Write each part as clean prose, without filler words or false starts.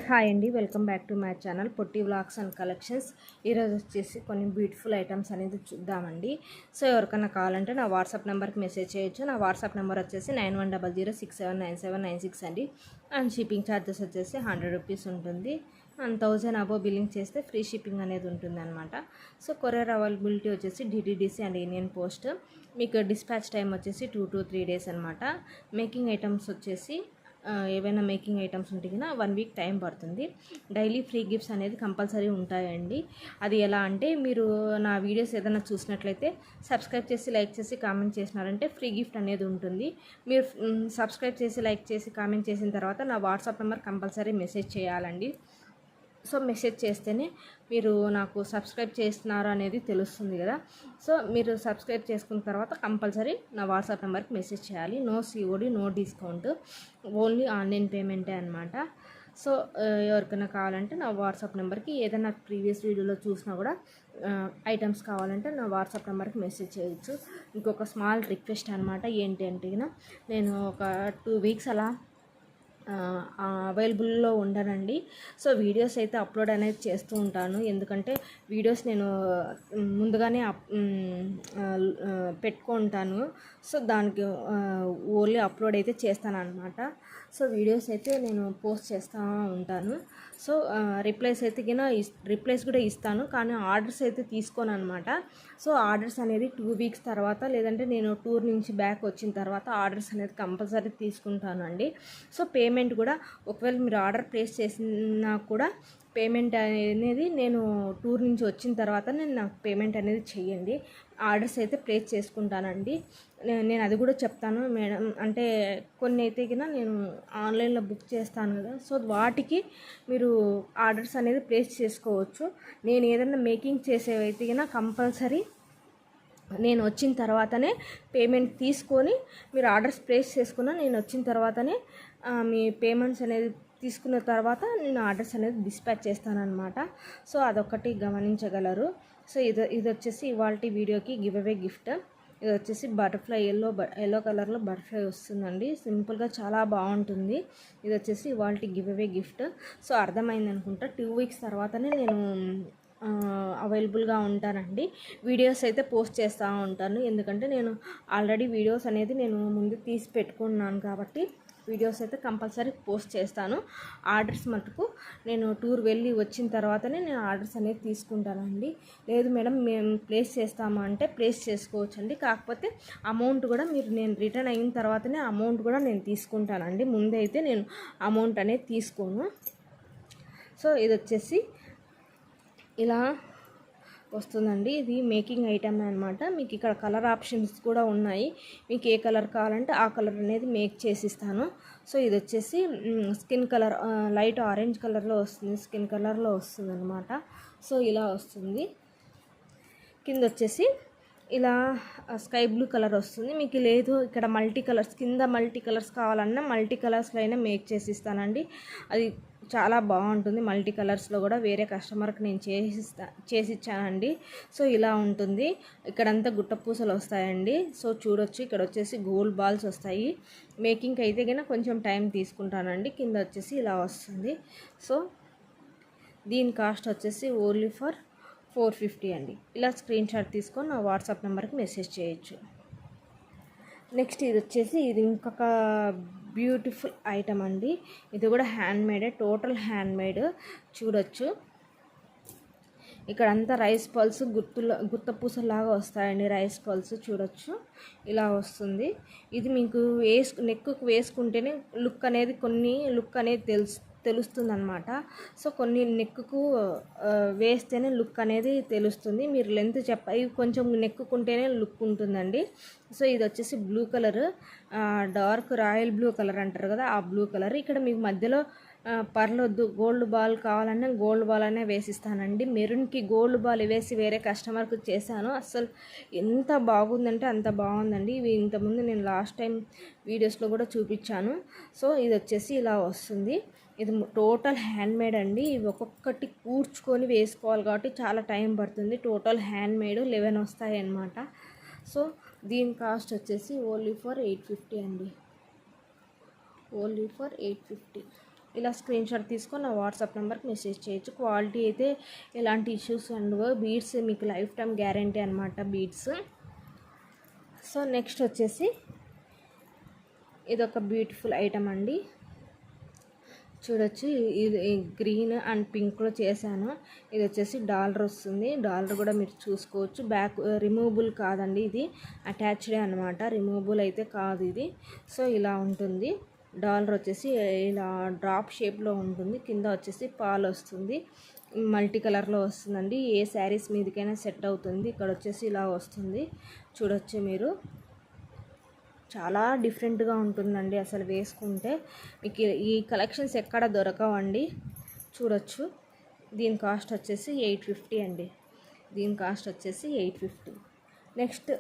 Hi అండి, welcome back to my channel Potti vlogs and collections. ఈరోజు వచ్చేసి కొన్ని బ్యూటిఫుల్ ఐటమ్స్ అనేది చూద్దామండి. సో ఎవరికైనా కావాలంటే నా వాట్సాప్ నెంబర్కి మెసేజ్ చేయొచ్చు. నా వాట్సాప్ నెంబర్ వచ్చేసి 9100679796 అండి. అండ్ షిప్పింగ్ ఛార్జెస్ వచ్చేసి 100 రూపీస్ ఉంటుంది. అండ్ 1000 అబోవ్ బిల్లింగ్ చేస్తే ఫ్రీ షిప్పింగ్ అనేది ఉంటుంది అనమాట. సో కొరియర్ అవైలబిలిటీ వచ్చేసి డిటిడిసి అండ్ ఇండియన్ పోస్ట్. మీకు డిస్పాచ్ టైం వచ్చేసి 2 to 3 days అనమాట. మేకింగ్ ఐటమ్స్ వచ్చేసి ఏవైనా మేకింగ్ ఐటమ్స్ ఉంటే కన్నా 1 week టైం పడుతుంది. డైలీ ఫ్రీ గిఫ్ట్స్ అనేది కంపల్సరీ ఉంటాయండి. అది ఎలా అంటే, మీరు నా వీడియోస్ ఏదైనా చూసినట్లయితే సబ్స్క్రైబ్ చేసి లైక్ చేసి కామెంట్ చేసినారంటే ఫ్రీ గిఫ్ట్ అనేది ఉంటుంది. మీరు సబ్స్క్రైబ్ చేసి లైక్ చేసి కామెంట్ చేసిన తర్వాత నా వాట్సాప్ నెంబర్ కంపల్సరీ మెసేజ్ చేయాలండి. సో మెసేజ్ చేస్తేనే మీరు నాకు సబ్స్క్రైబ్ చేస్తున్నారు అనేది తెలుస్తుంది కదా. సో మీరు సబ్స్క్రైబ్ చేసుకున్న తర్వాత కంపల్సరీ నా వాట్సాప్ నెంబర్కి మెసేజ్ చేయాలి. No COD, no discount, only online పేమెంటే అనమాట. సో ఎవరికైనా కావాలంటే నా వాట్సాప్ నెంబర్కి, ఏదైనా ప్రీవియస్ వీడియోలో చూసినా కూడా ఐటమ్స్ కావాలంటే నా వాట్సాప్ నెంబర్కి మెసేజ్ చేయొచ్చు. ఇంకొక స్మాల్ రిక్వెస్ట్ అనమాట. ఏంటి అంటే, నేను ఒక 2 weeks అలా అవైలబుల్లో ఉండనండి. సో వీడియోస్ అయితే అప్లోడ్ అనేది చేస్తూ ఉంటాను. ఎందుకంటే వీడియోస్ నేను ముందుగానే పెట్టుకుంటాను. సో దానికి ఓన్లీ అప్లోడ్ అయితే చేస్తాను అనమాట. సో వీడియోస్ అయితే నేను పోస్ట్ చేస్తూ ఉంటాను. సో రిప్లైస్ కూడా ఇస్తాను, కానీ ఆర్డర్స్ అయితే తీసుకోను అనమాట. సో ఆర్డర్స్ అనేది 2 weeks తర్వాత, లేదంటే నేను టూర్ నుంచి బ్యాక్ వచ్చిన తర్వాత ఆర్డర్స్ అనేది కంపల్సరీ తీసుకుంటాను అండి. సో పేమెంట్ కూడా ఒకవేళ మీరు ఆర్డర్ ప్లేస్ చేసినా కూడా పేమెంట్ అనేది నేను టూర్ నుంచి వచ్చిన తర్వాత నాకు పేమెంట్ అనేది చెయ్యండి. ఆర్డర్స్ అయితే ప్లేస్ చేసుకుంటానండి. నేను అది కూడా చెప్తాను మేడం. అంటే కొన్ని అయితే కన్నా నేను ఆన్లైన్లో బుక్ చేస్తాను కదా, సో వాటికి మీరు ఆర్డర్స్ అనేది ప్లేస్ చేసుకోవచ్చు. నేను ఏదైనా మేకింగ్ చేసేవైతే కన్నా కంపల్సరీ నేను వచ్చిన తర్వాతనే పేమెంట్ తీసుకొని మీరు ఆర్డర్స్ ప్లేస్ చేసుకున్నా నేను వచ్చిన తర్వాతనే మీ పేమెంట్స్ అనేది తీసుకున్న తర్వాత నేను ఆర్డర్స్ అనేది డిస్పాచ్ చేస్తానన్నమాట. సో అదొకటి గమనించగలరు. సో ఇది వచ్చేసి ఇవాళ వీడియోకి గివ్ అవే గిఫ్ట్. ఇది వచ్చేసి బటర్ఫ్లై ఎల్లో కలర్లో బటర్ఫ్లై వస్తుందండి. సింపుల్గా చాలా బాగుంటుంది. ఇది వచ్చేసి ఇవాళ గివ్ అవే గిఫ్ట్. సో అర్థమైంది అనుకుంటా. 2 weeks తర్వాతనే నేను అవైలబుల్గా ఉంటానండి. వీడియోస్ అయితే పోస్ట్ చేస్తూ ఉంటాను, ఎందుకంటే నేను ఆల్రెడీ వీడియోస్ అనేది నేను ముందు తీసి పెట్టుకున్నాను కాబట్టి వీడియోస్ అయితే కంపల్సరీ పోస్ట్ చేస్తాను. ఆర్డర్స్ మటుకు నేను టూర్ వెళ్ళి వచ్చిన తర్వాతనే నేను ఆర్డర్స్ అనేది తీసుకుంటానండి. లేదు మేడం మేము ప్లేస్ చేస్తాము అంటే ప్లేస్ చేసుకోవచ్చు అండి. కాకపోతే అమౌంట్ కూడా నేను రిటర్న్ అయిన తర్వాతనే అమౌంట్ కూడా నేను తీసుకుంటానండి. ముందే అయితే నేను అమౌంట్ అనేది తీసుకోను. సో ఇది వచ్చేసి ఇలా వస్తుందండి. ఇది మేకింగ్ ఐటమ్ అనమాట. మీకు ఇక్కడ కలర్ ఆప్షన్స్ కూడా ఉన్నాయి. మీకు ఏ కలర్ కావాలంటే ఆ కలర్ అనేది మేక్ చేసిస్తాను. సో ఇది వచ్చేసి స్కిన్ కలర్, లైట్ ఆరెంజ్ కలర్లో వస్తుంది, స్కిన్ కలర్లో వస్తుంది అనమాట. సో ఇలా వస్తుంది. కింద వచ్చేసి ఇలా స్కై బ్లూ కలర్ వస్తుంది. మీకు లేదు ఇక్కడ మల్టీ కలర్స్, కింద మల్టీ కలర్స్ కావాలన్నా మల్టీ కలర్స్లో అయినా మేక్ చేసిస్తానండి. అది చాలా బాగుంటుంది. మల్టీ కలర్స్లో కూడా వేరే కస్టమర్కి నేను చేసిచ్చానండి. సో ఇలా ఉంటుంది. ఇక్కడంతా గుట్టపూసలు వస్తాయండి. సో చూడొచ్చు, ఇక్కడ వచ్చేసి గోల్డ్ బాల్స్ వస్తాయి. మేకింగ్కి అయితే కన్నా కొంచెం టైం తీసుకుంటానండి. కింద వచ్చేసి ఇలా వస్తుంది. సో దీని కాస్ట్ వచ్చేసి ఓన్లీ ఫర్ 450 అండి. ఇలా స్క్రీన్ షాట్ తీసుకొని నా వాట్సాప్ నెంబర్కి మెసేజ్ చేయొచ్చు. నెక్స్ట్ ఇది వచ్చేసి ఇది ఇంకొక బ్యూటిఫుల్ ఐటమ్ అండి. ఇది కూడా హ్యాండ్మేడే, టోటల్ హ్యాండ్మేడ్. చూడొచ్చు, ఇక్కడ అంతా రైస్ పల్స్ గుత్తపూసలాగా వస్తాయండి. రైస్ పల్స్ చూడొచ్చు, ఇలా వస్తుంది. ఇది మీకు నెక్కుకు వేసుకుంటేనే లుక్ అనేది తెలుస్తుంది అనమాట. సో కొన్ని నెక్కుకు వేస్తేనే లుక్ అనేది తెలుస్తుంది. మీరు లెంత్ ఇవి కొంచెం నెక్కుకుంటేనే లుక్ ఉంటుందండి. సో ఇది వచ్చేసి blue colour, dark royal blue colour అంటారు కదా, ఆ బ్లూ కలర్. ఇక్కడ మీకు మధ్యలో పర్లొద్దు, గోల్డ్ బాల్ కావాలన్నా గోల్డ్ బాల్ అనే వేసిస్తానండి. మెరూన్కి గోల్డ్ బాల్ వేసి వేరే కస్టమర్కి చేశాను. అసలు ఎంత బాగుందంటే అంత బాగుందండి. ఇవి ఇంతకుముందు నేను లాస్ట్ టైం వీడియోస్లో కూడా చూపించాను. సో ఇది వచ్చేసి ఇలా వస్తుంది. ఇది టోటల్ హ్యాండ్మేడ్ అండి. ఇవి ఒక్కొక్కటి కూర్చుకొని వేసుకోవాలి కాబట్టి చాలా టైం పడుతుంది. టోటల్ హ్యాండ్మేడ్ 11 వస్తాయి అన్నమాట. సో దీని కాస్ట్ వచ్చేసి ఓన్లీ ఫర్ 850 అండి. Only for 850. ఇలా స్క్రీన్ షాట్ తీసుకొని నా వాట్సాప్ నెంబర్కి మెసేజ్ చేయొచ్చు. క్వాలిటీ అయితే ఎలాంటి ఇష్యూస్ ఉండవు. బీడ్స్ మీకు లైఫ్ టైం గ్యారంటీ అనమాట బీడ్స్. సో నెక్స్ట్ వచ్చేసి ఇదొక బ్యూటిఫుల్ ఐటమ్ అండి. చూడొచ్చు, ఇది గ్రీన్ అండ్ పింక్లో చేశాను. ఇది వచ్చేసి డాలర్ వస్తుంది. డాలర్ కూడా మీరు చూసుకోవచ్చు. బ్యాక్ రిమూవబుల్ కాదండి, ఇది అటాచ్డే అనమాట, రిమూవబుల్ అయితే కాదు ఇది. సో ఇలా ఉంటుంది. డాలర్ వచ్చేసి ఇలా డ్రాప్ షేప్లో ఉంటుంది. కింద వచ్చేసి పాలు వస్తుంది, మల్టీ కలర్లో వస్తుందండి. ఏ శారీస్ మీదకైనా సెట్ అవుతుంది. ఇక్కడ వచ్చేసి ఇలా వస్తుంది, చూడొచ్చు మీరు. చాలా డిఫరెంట్గా ఉంటుందండి అసలు వేసుకుంటే. మీకు ఈ కలెక్షన్స్ ఎక్కడ దొరకవండి, చూడొచ్చు. దీని కాస్ట్ వచ్చేసి 850 అండి. దీని కాస్ట్ వచ్చేసి 850. నెక్స్ట్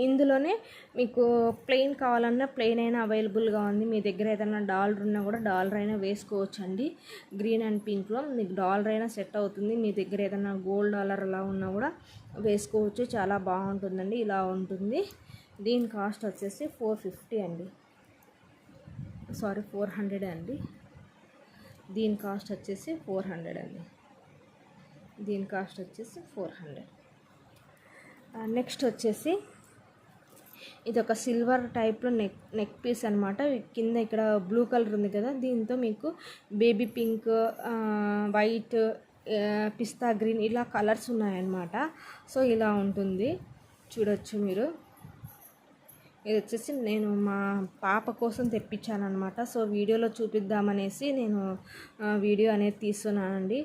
ఇందులోనే మీకు ప్లెయిన్ కావాలన్నా ప్లెయిన్ అయినా అవైలబుల్గా ఉంది. మీ దగ్గర ఏదైనా డాలర్ ఉన్నా కూడా డాలర్ అయినా వేసుకోవచ్చు అండి. గ్రీన్ అండ్ పింక్లో మీకు డాలర్ అయినా సెట్ అవుతుంది. మీ దగ్గర ఏదైనా గోల్డ్ డాలర్ అలా ఉన్నా కూడా వేసుకోవచ్చు. చాలా బాగుంటుందండి. ఇలా ఉంటుంది. దీని కాస్ట్ వచ్చేసి 450 అండి, సారీ 400 అండి. దీని కాస్ట్ వచ్చేసి 400 అండి. దీని కాస్ట్ వచ్చేసి 400. నెక్స్ట్ వచ్చేసి ఇది ఒక సిల్వర్ టైప్లో నెక్ పీస్ అనమాట. కింద ఇక్కడ బ్లూ కలర్ ఉంది కదా, దీంతో మీకు బేబీ పింక్, వైట్, పిస్తా గ్రీన్ ఇలా కలర్స్ ఉన్నాయన్నమాట. సో ఇలా ఉంటుంది, చూడొచ్చు మీరు. ఇది వచ్చేసి నేను మా పాప కోసం తెప్పించాను అనమాట. సో వీడియోలో చూపిద్దామనేసి నేను వీడియో అనేది తీస్తున్నానండి.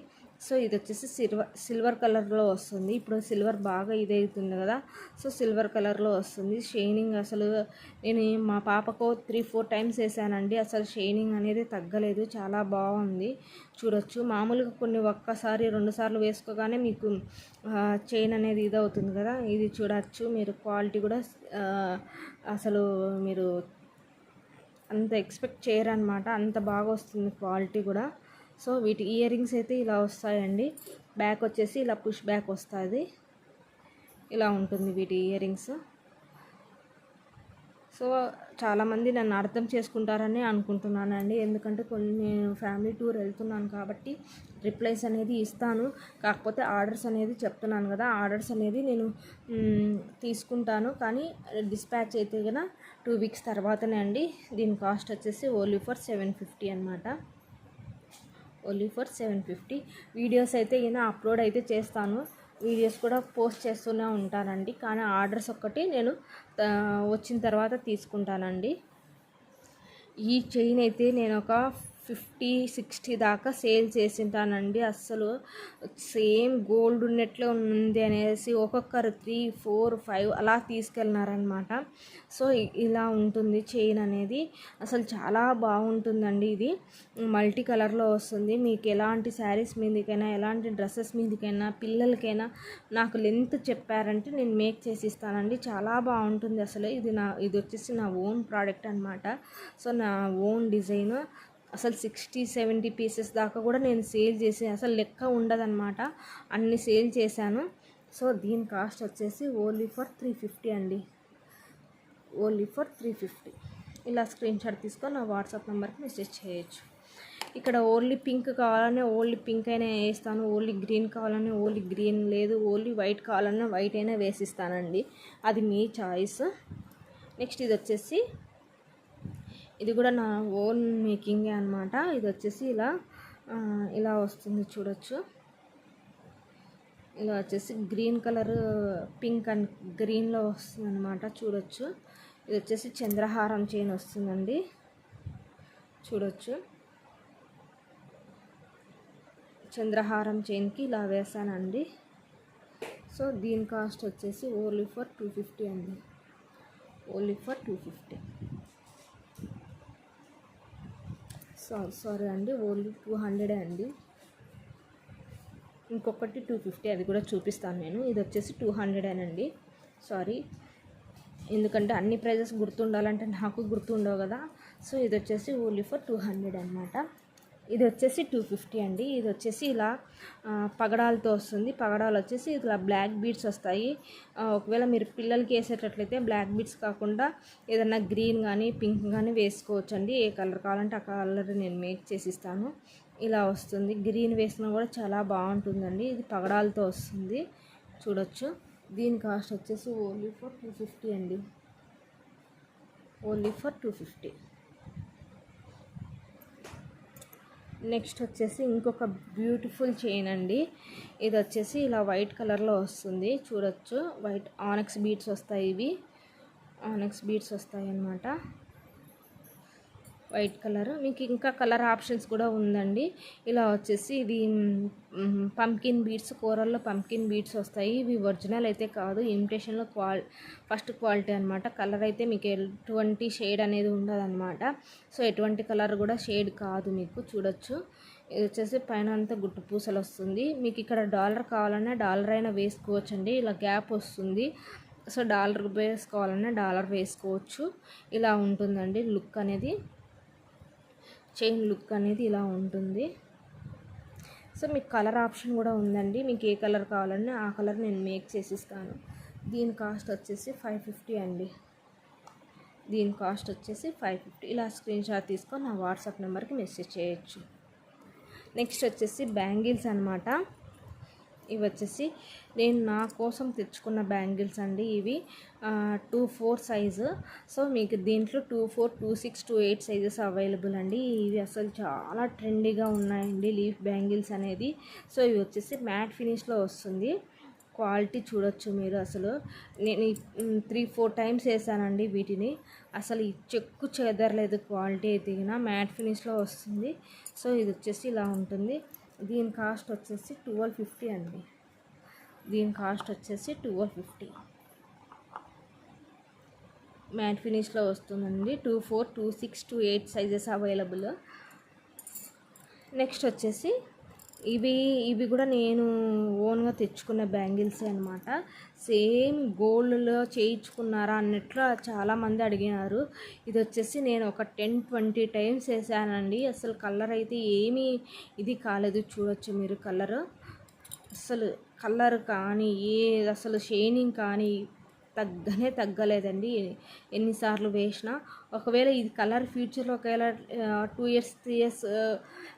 సో ఇది వచ్చేసి సిల్వర్ కలర్లో వస్తుంది. ఇప్పుడు సిల్వర్ బాగా ఇదవుతుంది కదా, సో సిల్వర్ కలర్లో వస్తుంది. షైనింగ్ అసలు నేను మా పాపకు 3-4 టైమ్స్ వేసానండి, అసలు షైనింగ్ అనేది తగ్గలేదు. చాలా బాగుంది, చూడొచ్చు. మామూలుగా కొన్ని ఒక్కసారి 2 సార్లు వేసుకోగానే మీకు చైన్ అనేది ఇదవుతుంది కదా, ఇది చూడొచ్చు మీరు. క్వాలిటీ కూడా అసలు మీరు అంత ఎక్స్పెక్ట్ చేయరనమాట, అంత బాగా వస్తుంది క్వాలిటీ కూడా. సో వీటి ఇయర్ రింగ్స్ అయితే ఇలా వస్తాయండి. బ్యాక్ వచ్చేసి ఇలా పుష్ బ్యాక్ వస్తుంది, ఇలా ఉంటుంది వీటి ఇయర్ రింగ్స్. సో చాలామంది నన్ను అర్థం చేసుకుంటారని అనుకుంటున్నానండి, ఎందుకంటే నేను ఫ్యామిలీ టూర్ వెళ్తున్నాను కాబట్టి రిప్లైస్ అనేది ఇస్తాను. కాకపోతే ఆర్డర్స్ అనేది చెప్తున్నాను కదా, ఆర్డర్స్ అనేది నేను తీసుకుంటాను, కానీ డిస్పాచ్ అయితే కన్నా 2 వీక్స్ తర్వాతనే అండి. దీని కాస్ట్ వచ్చేసి ఓన్లీ ఫర్ 750 అనమాట, ఓన్లీ ఫర్ 750. వీడియోస్ అయితే ఈయన అప్లోడ్ అయితే చేస్తాను, వీడియోస్ కూడా పోస్ట్ చేస్తూనే ఉంటానండి. కానీ ఆర్డర్స్ ఒక్కటి నేను వచ్చిన తర్వాత తీసుకుంటానండి. ఈ చైన్ అయితే నేను ఒక 50-60 దాకా సేల్ చేసింటానండి. అస్సలు సేమ్ గోల్డ్ ఉన్నట్లే ఉంది అనేసి ఒక్కొక్కరు 3-4-5 అలా తీసుకెళ్ళినారనమాట. సో ఇలా ఉంటుంది చైన్ అనేది, అసలు చాలా బాగుంటుందండి. ఇది మల్టీ కలర్లో వస్తుంది. మీకు ఎలాంటి శారీస్ మీదకైనా, ఎలాంటి డ్రెస్సెస్ మీదకైనా, పిల్లలకైనా నాకు లెంత్ చెప్పారంటే నేను మేక్ చేసి ఇస్తానండి. చాలా బాగుంటుంది అసలు. ఇది వచ్చేసి నా ఓన్ ప్రోడక్ట్ అనమాట. సో నా ఓన్ డిజైన్. అసలు 60-70 పీసెస్ దాకా కూడా నేను సేల్ చేసి, అసలు లెక్క ఉండదన్నమాట, అన్ని సేల్ చేశాను. సో దీని కాస్ట్ వచ్చేసి ఓన్లీ ఫర్ 350 అండి, ఓన్లీ ఫర్ 350. ఇలా స్క్రీన్ షాట్ తీసుకొని నా వాట్సాప్ నెంబర్కి మెసేజ్ చేయొచ్చు. ఇక్కడ ఓన్లీ పింక్ కావాలనే ఓన్లీ పింక్ అయినా వేస్తాను, ఓన్లీ గ్రీన్ కావాలనే ఓన్లీ గ్రీన్, లేదు ఓన్లీ వైట్ కావాలన్నా వైట్ అయినా వేసిస్తానండి, అది మీ చాయిస్. నెక్స్ట్ ఇది వచ్చేసి ఇది కూడా నా ఓన్ మేకింగే అనమాట. ఇది వచ్చేసి ఇలా వస్తుంది, చూడొచ్చు. ఇలా వచ్చేసి గ్రీన్ కలర్, పింక్ అండ్ గ్రీన్లో వస్తుంది అనమాట, చూడొచ్చు. ఇది వచ్చేసి చంద్రహారం చైన్ వస్తుందండి, చూడొచ్చు. చంద్రహారం చైన్కి ఇలా వేసానండి. సో దీని కాస్ట్ వచ్చేసి ఓన్లీ ఫర్ 250 అండి, ఓన్లీ ఫర్ 250. సారీ అండి, ఓన్లీ 200 అండి. ఇంకొకటి 250, అది కూడా చూపిస్తాను నేను. ఇది వచ్చేసి 200 అండి, సారీ, ఎందుకంటే అన్ని ప్రైజెస్ గుర్తుండాలంటే నాకు గుర్తుండవు కదా. సో ఇది వచ్చేసి ఓన్లీ ఫర్ 200 అనమాట. ఇది వచ్చేసి 250 అండి. ఇది వచ్చేసి ఇలా పగడాలతో వస్తుంది. పగడాలు వచ్చేసి ఇలా బ్లాక్ బీడ్స్ వస్తాయి. ఒకవేళ మీరు పిల్లలకి వేసేటట్లయితే బ్లాక్ బీడ్స్ కాకుండా ఏదన్నా గ్రీన్ కానీ పింక్ కానీ వేసుకోవచ్చు అండి. ఏ కలర్ కావాలంటే ఆ కలర్ నేను మేక్ చేసి ఇస్తాను. ఇలా వస్తుంది. గ్రీన్ వేసినా కూడా చాలా బాగుంటుందండి. ఇది పగడాలతో వస్తుంది, చూడొచ్చు. దీని కాస్ట్ వచ్చేసి ఓన్లీ ఫర్ 250 అండి. Only for 250. నెక్స్ట్ వచ్చేసి ఇంకొక బ్యూటిఫుల్ చైన్ అండి. ఇది వచ్చేసి ఇలా వైట్ కలర్లో వస్తుంది, చూడొచ్చు. వైట్ ఆనెక్స్ బీడ్స్ వస్తాయి. ఇవి ఆనెక్స్ బీడ్స్ వస్తాయి అన్నమాట, వైట్ కలర్. మీకు ఇంకా కలర్ ఆప్షన్స్ కూడా ఉందండి. ఇలా వచ్చేసి ఇది పంకిన్ బీడ్స్, కూరల్లో పంకిన్ బీడ్స్ వస్తాయి. ఇవి ఒరిజినల్ అయితే కాదు, ఇమిటేషన్లో ఫస్ట్ క్వాలిటీ అనమాట. కలర్ అయితే మీకు ఎటువంటి షేడ్ అనేది ఉండదు అనమాట. సో ఎటువంటి కలర్ కూడా షేడ్ కాదు మీకు, చూడొచ్చు. ఇది వచ్చేసి పైన అంతా గుట్టు పూసలు వస్తుంది. మీకు ఇక్కడ డాలర్ కావాలన్నా డాలర్ అయినా వేసుకోవచ్చు అండి. ఇలా గ్యాప్ వస్తుంది. సో డాలర్ వేసుకోవాలన్నా డాలర్ వేసుకోవచ్చు. ఇలా ఉంటుందండి లుక్ అనేది, చైన్ లుక్ అనేది ఇలా ఉంటుంది. సో మీకు కలర్ ఆప్షన్ కూడా ఉందండి. మీకు ఏ కలర్ కావాలన్నా ఆ కలర్ నేను మేక్ చేసిస్తాను. దీని కాస్ట్ వచ్చేసి 550 అండి. దీని కాస్ట్ వచ్చేసి 550. ఇలా స్క్రీన్ షాట్ తీసుకొని నా వాట్సాప్ నెంబర్కి మెసేజ్ చేయొచ్చు. నెక్స్ట్ వచ్చేసి బ్యాంగిల్స్ అనమాట. ఇవి వచ్చేసి నేను నా కోసం తెచ్చుకున్న బ్యాంగిల్స్ అండి. ఇవి 2-4 సైజు. సో మీకు దీంట్లో 2-4, 2-6, 2-8 సైజెస్ అవైలబుల్ అండి. ఇవి అసలు చాలా ట్రెండీగా ఉన్నాయండి లీఫ్ బ్యాంగిల్స్ అనేది. సో ఇవి వచ్చేసి మ్యాట్ ఫినిష్లో వస్తుంది. క్వాలిటీ చూడొచ్చు మీరు. అసలు నేను 3-4 టైమ్స్ వేసానండి వీటిని. అసలు ఈ చెక్కు చెదరలేదు. క్వాలిటీ అయితే మ్యాట్ ఫినిష్లో వస్తుంది. సో ఇది వచ్చేసి ఇలా ఉంటుంది. దీని కాస్ట్ వచ్చేసి 1250 అండి. దీని కాస్ట్ వచ్చేసి 1250. మ్యాట్ ఫినిష్లో వస్తుందండి. 2-4, 2-6, 2-8 సైజెస్ అవైలబుల్. నెక్స్ట్ వచ్చేసి ఇవి కూడా నేను ఓన్గా తెచ్చుకున్న బ్యాంగిల్సే అనమాట. సేమ్ గోల్డ్లో చేయించుకున్నారా అన్నట్లు చాలామంది అడిగినారు. ఇది వచ్చేసి నేను ఒక 10-20 టైమ్స్ వేసానండి. అసలు కలర్ అయితే ఏమీ ఇది కాలేదు, చూడొచ్చు మీరు. అసలు కలర్ కానీ అసలు షైనింగ్ కానీ తగ్గలేదండి ఎన్నిసార్లు వేసినా. ఒకవేళ ఇది కలర్ ఫ్యూచర్లో ఒకవేళ 2 years 3 years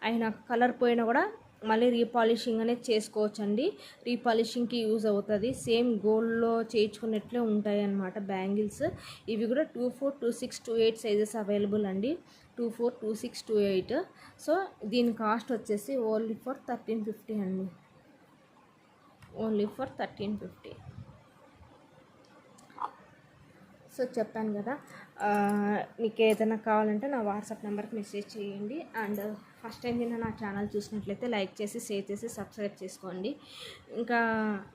అయినా కలర్ పోయినా కూడా మళ్ళీ రీపాలిషింగ్ అనేది చేసుకోవచ్చండి. రీపాలిషింగ్కి యూజ్ అవుతుంది. సేమ్ గోల్డ్లో చేయించుకున్నట్లే ఉంటాయి అన్నమాట బ్యాంగిల్స్. ఇవి కూడా 2-4, 2-6, 2-8 సైజెస్ అవైలబుల్ అండి. 2-4, 2-6, 2-8. సో దీని కాస్ట్ వచ్చేసి ఓన్లీ ఫర్ 1350 అండి. Only for 1350. సో చెప్పాను కదా, మీకు ఏదైనా కావాలంటే నా వాట్సాప్ నెంబర్కి మెసేజ్ చేయండి. అండ్ ఫస్ట్ టైం నేను నా ఛానల్ చూసినట్లయితే లైక్ చేసి షేర్ చేసి సబ్స్క్రైబ్ చేసుకోండి. ఇంకా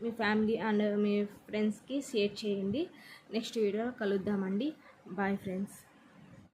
మీ ఫ్యామిలీ అండ్ మీ ఫ్రెండ్స్కి షేర్ చేయండి. నెక్స్ట్ వీడియోలో కలుద్దామండి. Bye friends.